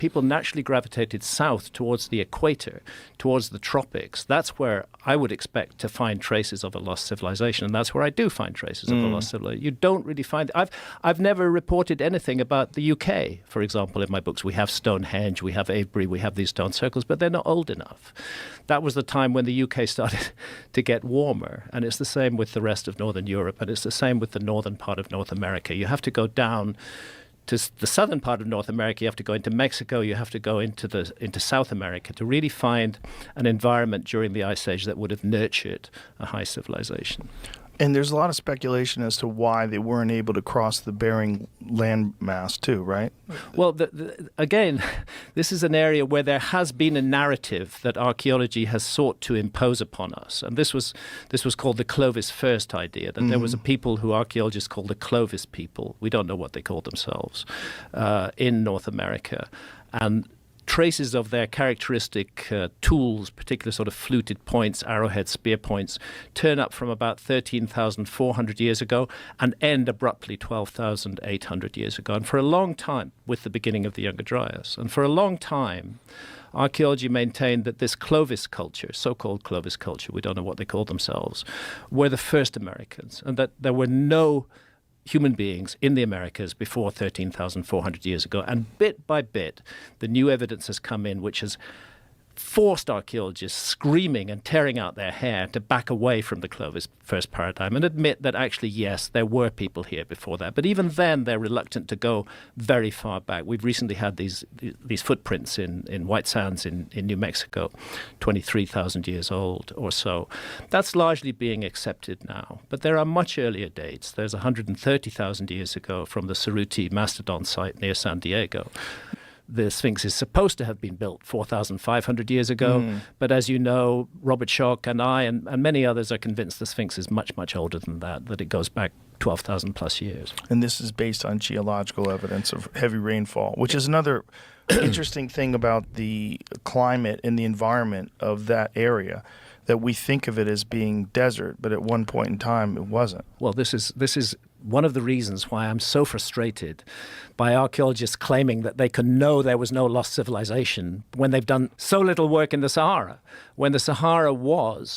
people naturally gravitated south towards the equator, towards the tropics. That's where I would expect to find traces of a lost civilization, and that's where I do find traces of a lost civilization. You don't really find... I've never reported anything about the UK, for example, in my books. We have Stonehenge, we have Avebury, we have these stone circles, but they're not old enough. That was the time when the UK started to get warmer, and it's the same with the rest of Northern Europe, and it's the same with the northern part of North America. You have to go down to the southern part of North America, you have to go into Mexico, you have to go into South America to really find an environment during the Ice Age that would have nurtured a high civilization. And there's a lot of speculation as to why they weren't able to cross the Bering landmass too, right? Well, again, this is an area where there has been a narrative that archaeology has sought to impose upon us. And this was called the Clovis first idea, that there was a people who archaeologists call the Clovis people. We don't know what they call themselves in North America. And traces of their characteristic tools, particular sort of fluted points, arrowhead spear points, turn up from about 13,400 years ago and end abruptly 12,800 years ago. And for a long time, with the beginning of the Younger Dryas, and for a long time, archaeology maintained that this Clovis culture, so-called Clovis culture, we don't know what they call themselves, were the first Americans, and that there were no human beings in the Americas before 13,400 years ago. And bit by bit, the new evidence has come in which has forced archaeologists screaming and tearing out their hair to back away from the Clovis first paradigm and admit that actually, yes, there were people here before that. But even then, they're reluctant to go very far back. We've recently had these footprints in White Sands in New Mexico, 23,000 years old or so. That's largely being accepted now. But there are much earlier dates. There's 130,000 years ago from the Cerruti Mastodon site near San Diego. The Sphinx is supposed to have been built 4,500 years ago. But as you know, Robert Schoch and I and many others are convinced the Sphinx is much, much older than that it goes back 12,000 plus years. And this is based on geological evidence of heavy rainfall, which is another interesting thing about the climate and the environment of that area, that we think of it as being desert, but at one point in time it wasn't. Well, this is one of the reasons why I'm so frustrated by archaeologists claiming that they can know there was no lost civilization when they've done so little work in the Sahara, when the Sahara was